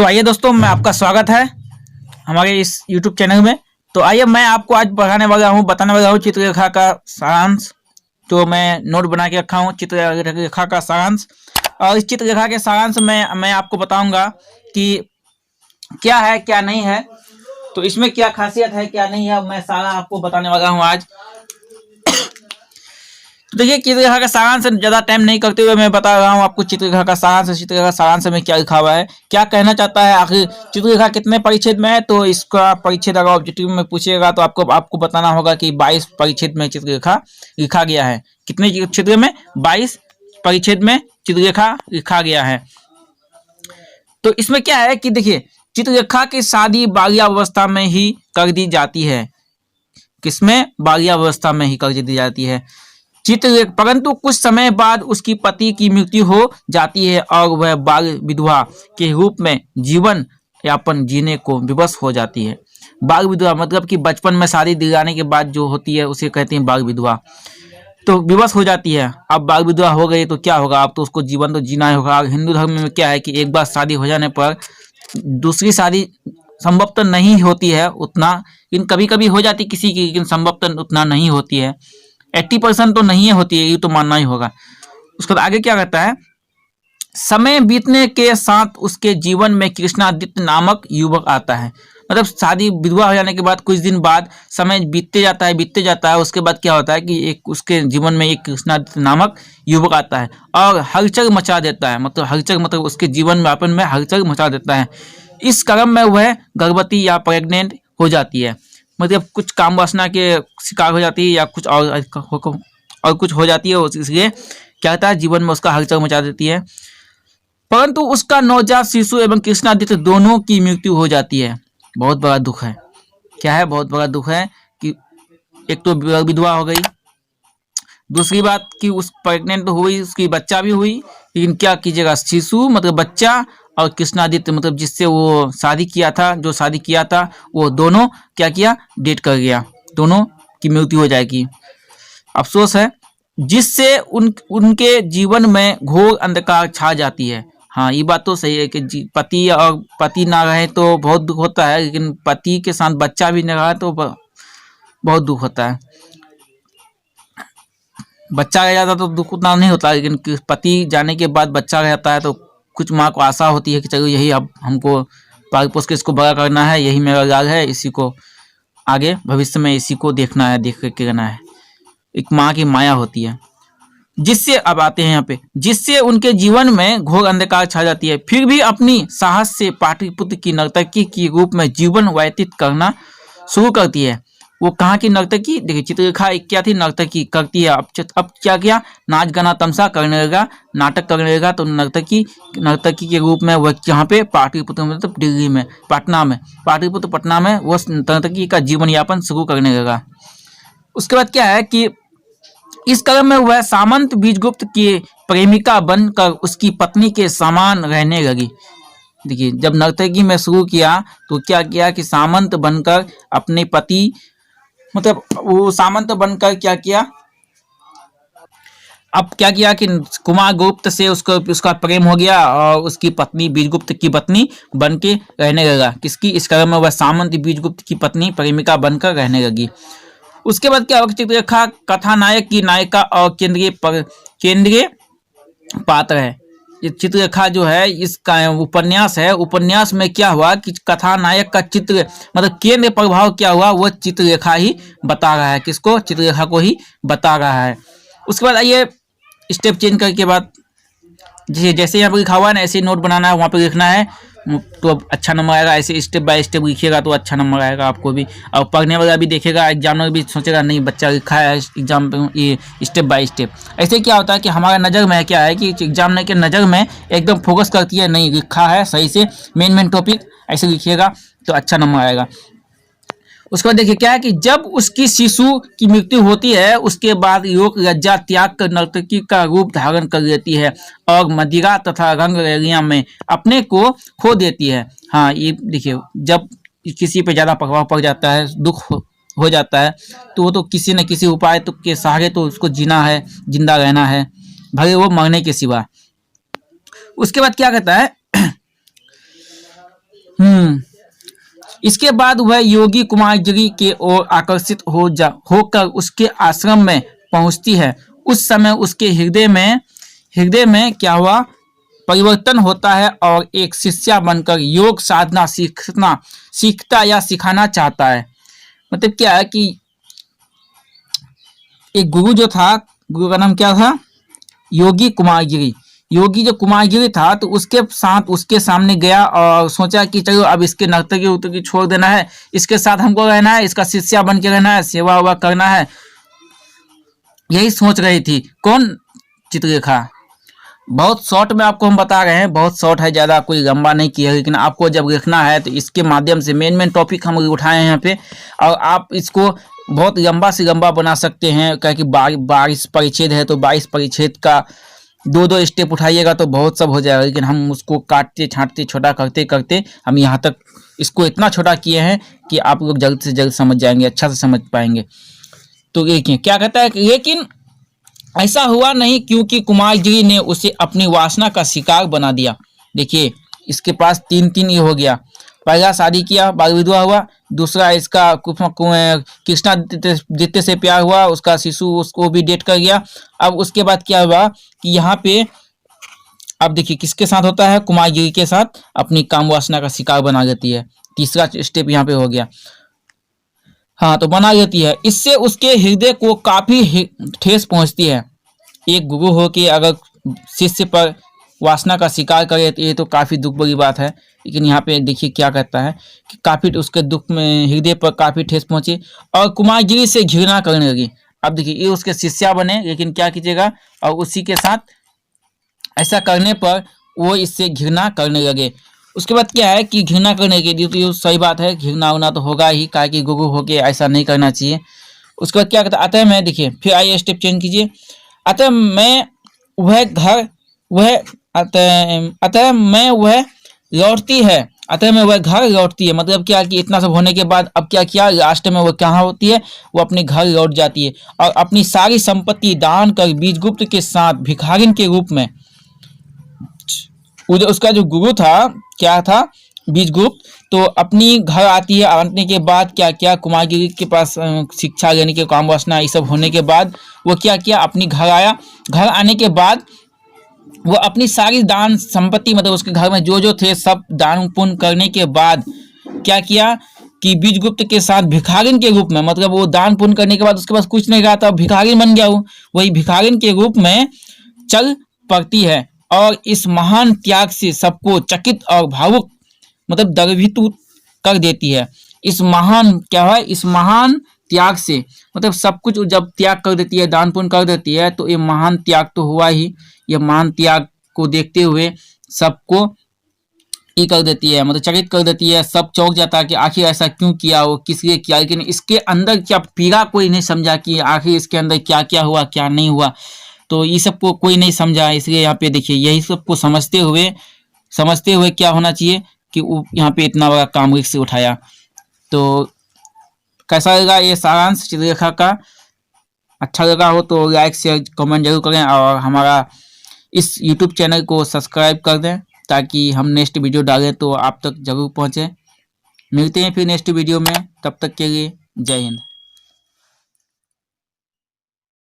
तो आइए दोस्तों, मैं आपका स्वागत है हमारे इस YouTube चैनल में। तो आइए मैं आपको आज बताने वाला हूँ चित्ररेखा का सारांश। तो मैं नोट बना के रखा हूँ चित्ररेखा का सारांश, और इस चित्ररेखा के सारांश में मैं आपको बताऊंगा कि क्या है क्या नहीं है, तो इसमें क्या खासियत है क्या नहीं है, मैं सारा आपको बताने वाला हूँ आज। तो देखिए, चित्ररेखा का सारांश ज़्यादा टाइम नहीं करते हुए मैं बता रहा हूँ आपको चित्ररेखा का सारांश। चित्ररेखा सारांश में क्या लिखा हुआ है, क्या कहना चाहता है, आखिर चित्ररेखा कितने परिच्छेद में है। तो इसका परिच्छेद अगर ऑब्जेक्टिव में पूछेगा तो आपको बताना होगा कि 22 परिच्छेद में चित्ररेखा लिखा गया है। कितने क्षेत्र में? 22 परिच्छेद में चित्ररेखा लिखा गया है। तो इसमें क्या है कि देखिए, चित्ररेखा की शादी बाल्यावस्था में ही कर दी जाती है। किसमें? बाल्यावस्था में ही कर दी जाती है परंतु कुछ समय बाद उसकी पति की मृत्यु हो जाती है और वह बाल विधवा के रूप में जीवन यापन जीने को विवश हो जाती है। बाल विधवा मतलब कि बचपन में शादी दिलाने के बाद जो होती है उसे कहते हैं बाल विधवा। तो विवश हो जाती है। अब बाल विधवा हो गई तो क्या होगा, अब तो उसको जीवन तो जीना ही होगा। हिंदू धर्म में क्या है कि एक बार शादी हो जाने पर दूसरी शादी संभवतः नहीं होती है उतना, लेकिन कभी कभी हो जाती किसी की, लेकिन संभवतः उतना नहीं होती है। 80% तो नहीं होती है, ये तो मानना ही होगा। उसके बाद आगे क्या कहता है, समय बीतने के साथ उसके जीवन में कृष्णादित्य नामक युवक आता है। मतलब शादी विधवा हो जाने के बाद कुछ दिन बाद समय बीतते जाता है। उसके बाद क्या होता है कि एक उसके जीवन में एक कृष्णादित्य नामक युवक आता है और हलचल मचा देता है। मतलब हलचल मतलब उसके जीवन में अपन में हलचल मचा देता है। इस क्रम में वह गर्भवती या प्रेग्नेंट हो जाती है। मतलब कुछ काम वासना के शिकार हो जाती है या कुछ और कुछ हो जाती है, इसलिए क्या होता है जीवन में उसका हलचल मचा देती है। परंतु उसका नवजात शिशु एवं कृष्णादित्य दोनों की मृत्यु हो जाती है। बहुत बड़ा दुख है। क्या है? बहुत बड़ा दुख है कि एक तो विधवा हो गई, दूसरी बात कि उस प्रेग्नेंट तो हुई, उसकी बच्चा भी हुई, लेकिन क्या कीजिएगा, शिशु मतलब बच्चा और कृष्णादित्य मतलब जिससे वो शादी किया था वो दोनों क्या किया, डेट कर गया। दोनों की मृत्यु हो जाएगी। अफसोस है, जिससे उनके जीवन में घोर अंधकार छा जाती है। हाँ, ये बात तो सही है कि पति ना रहे तो बहुत दुख होता है, लेकिन पति के साथ बच्चा भी ना रहा तो बहुत दुख होता है। बच्चा रह जाता तो दुख उतना नहीं होता, लेकिन पति जाने के बाद बच्चा रहता है तो कुछ माँ को आशा होती है कि चलो यही अब हमको पाल पोस के इसको बड़ा करना है, यही मेरा इलाज है, इसी को आगे भविष्य में इसी को देखना है, देख के करना है। एक माँ की माया होती है। जिससे अब आते हैं यहाँ पे, जिससे उनके जीवन में घोर अंधकार छा जाती है। फिर भी अपनी साहस से पाटलिपुत्र की नर्तकी के रूप में जीवन व्यतीत करना शुरू करती है। वो कहाँ की नर्तकी? देखिए, चित्ररेखा क्या थी, नर्तकी करती है। अब क्या किया, नाच गाना तमसा करने लगा, नाटक करने लगा। तो नर्तकी के रूप में वह यहाँ पे पाटलिपुत्र मतलब दिल्ली में, पाटलिपुत्र पटना में वो नर्तकी का जीवन यापन शुरू करने लगा। उसके बाद क्या है कि इस क्रम में वह सामंत बीजगुप्त की प्रेमिका बनकर उसकी पत्नी के समान रहने लगी। देखिए, जब नर्तकी में शुरू किया तो क्या किया कि सामंत बनकर अपने पति मतलब वो सामंत बनकर क्या किया, अब क्या किया कि कुमार गुप्त से उसका प्रेम हो गया और उसकी पत्नी बीजगुप्त की पत्नी बन के रहने लगा। किसकी? इस क्रम में वह सामंत बीजगुप्त की पत्नी प्रेमिका बनकर रहने लगी। उसके बाद क्या होगा, चित्ररेखा कथानायक की नायिका और केंद्रीय पात्र है। ये चित्ररेखा जो है इसका उपन्यास है। उपन्यास में क्या हुआ कि कथानायक का चित्र मतलब केंद्र प्रभाव क्या हुआ, वो चित्ररेखा ही बता रहा है। किसको? चित्ररेखा को ही बता रहा है। उसके बाद आइए स्टेप चेंज करके बाद जैसे यहाँ पर लिखा हुआ है ना, ऐसे नोट बनाना है, वहाँ पे लिखना है तो अच्छा नंबर आएगा। ऐसे स्टेप बाय स्टेप लिखिएगा तो अच्छा नंबर आएगा आपको भी, और पढ़ने वाला भी देखेगा, एग्जामिनर भी सोचेगा नहीं बच्चा लिखा है एग्जाम पे ये स्टेप बाय स्टेप। ऐसे क्या होता है कि हमारा नज़र में क्या है कि एग्जामिनर के नज़र में एकदम फोकस करती है, नहीं लिखा है सही से, मेन टॉपिक ऐसे लिखिएगा तो अच्छा नंबर आएगा। उसके बाद देखिए क्या है कि जब उसकी शिशु की मृत्यु होती है उसके बाद लोक लज्जा त्याग कर नर्तकी का रूप धारण कर लेती है और मदिरा तथा रंग रैलियां में अपने को खो देती है। हाँ, ये देखिए, जब किसी पे ज़्यादा प्रभाव पड़ जाता है, दुख हो जाता है, तो वो तो किसी न किसी उपाय तो के सहारे तो उसको जीना है, जिंदा रहना है, भले वो मरने के सिवा। उसके बाद क्या कहता है इसके बाद वह योगी कुमारगिरी के ओर आकर्षित होकर उसके आश्रम में पहुंचती है। उस समय उसके हृदय में क्या हुआ, परिवर्तन होता है और एक शिष्या बनकर योग साधना सीखता या सिखाना चाहता है। मतलब क्या है कि एक गुरु जो था, गुरु का नाम क्या था, योगी कुमारगिरी। योगी जो कुमारगिरी था तो उसके सामने गया और सोचा कि चलो अब इसके नर्तकी उर्तकी छोड़ देना है, इसके साथ हमको रहना है, इसका शिष्या बन के रहना है, सेवा वेवा करना है, यही सोच रही थी। कौन? चित्रलेखा। बहुत शॉर्ट में आपको हम बता रहे हैं, बहुत शॉर्ट है, ज़्यादा कोई लंबा नहीं किया, लेकिन आपको जब लिखना है तो इसके माध्यम से मेन टॉपिक हम उठाए हैं यहाँ पे, और आप इसको बहुत लंबा से लंबा बना सकते हैं, क्योंकि 22 परिच्छेद है तो 22 परिच्छेद का 2-2 स्टेप उठाइएगा तो बहुत सब हो जाएगा, लेकिन हम उसको काटते छांटते छोटा करते करते हम यहाँ तक इसको इतना छोटा किए हैं कि आप लोग जल्द से जल्द समझ जाएंगे, अच्छा से समझ पाएंगे। तो देखिए क्या कहता है, लेकिन ऐसा हुआ नहीं क्योंकि कुमारगिरी ने उसे अपनी वासना का शिकार बना दिया। देखिए इसके पास 3 ये हो गया, पहला शादी किया, बाल विधवा हुआ, दूसरा इसका कृष्णादित्य से प्यार हुआ, उसका शिशु उसको भी डेट कर गया। अब उसके बाद क्या हुआ कि यहाँ पे अब देखिए किसके साथ होता है, कुमारगिरी के साथ अपनी काम वासना का शिकार बना लेती है। तीसरा स्टेप यहाँ पे हो गया, हाँ तो बना लेती है। इससे उसके हृदय को काफी ठेस पहुंचती है। एक गुरु हो के अगर शिष्य पर वासना का शिकार करे तो ये तो काफी दुख भरी बात है, लेकिन यहाँ पे देखिए क्या कहता है कि काफी उसके दुख में हृदय पर काफी ठेस पहुंची और कुमारगिरी से घृणा करने लगी। अब देखिए ये उसके शिष्या बने, लेकिन क्या कीजिएगा, और उसी के साथ ऐसा करने पर वो इससे घृणा करने लगे। उसके बाद क्या है कि घृणा करने के लिए तो ये सही बात है, घृणा होना तो होगा ही, कहा कि गुरु होके ऐसा नहीं करना चाहिए। उसके बाद क्या कहता है, अतः मैं, देखिए फिर आइए स्टेप चेंज कीजिए, अतः मैं वह घर लौटती है। मतलब क्या कि इतना सब होने के बाद अब क्या किया, लास्ट में वो कहाँ होती है, वो अपने घर लौट जाती है और अपनी सारी संपत्ति दान कर बीजगुप्त के साथ भिखारिन के रूप में, उसका जो गुरु था क्या था, बीजगुप्त, तो अपनी घर आती है। आने के बाद क्या किया, कुमारगिरी के पास शिक्षा लेने के काम वासना ये सब होने के बाद वो क्या किया, अपनी घर आया। घर आने के बाद वो अपनी सारी दान संपत्ति, मतलब उसके घर में जो जो थे सब दान पुण्य करने के बाद क्या किया कि बीजगुप्त के साथ भिखारिन के रूप में, मतलब वो दान पुण्य करने के बाद उसके पास कुछ नहीं रहा था, भिखारिन बन गया वो, वही भिखारिन के रूप में चल पड़ती है और इस महान त्याग से सबको चकित और भावुक, मतलब द्रवीभूत कर देती है। इस महान क्या है, इस महान त्याग से, मतलब सब कुछ जब त्याग कर देती है, दान पुण्य कर देती है, तो ये महान त्याग तो हुआ ही। ये महान त्याग को देखते हुए सबको ये कर देती है, मतलब चकित कर देती है। सब चौंक जाता है कि आखिर ऐसा क्यों किया, वो किस लिए किया, लेकिन इसके अंदर क्या पीड़ा कोई नहीं समझा कि आखिर इसके अंदर क्या क्या हुआ क्या नहीं हुआ, तो ये सबको कोई नहीं समझा। इसलिए यहाँ पे देखिए यही सबको समझते हुए क्या होना चाहिए कि वो यहाँ पे इतना बड़ा काम रिस्क से उठाया। तो कैसा लगा ये सारांश चित्रलेखा का? अच्छा लगा हो तो लाइक शेयर कमेंट जरूर करें और हमारा इस YouTube चैनल को सब्सक्राइब कर दें ताकि हम नेक्स्ट वीडियो डालें तो आप तक जरूर पहुँचे। मिलते हैं फिर नेक्स्ट वीडियो में, तब तक के लिए जय हिंद।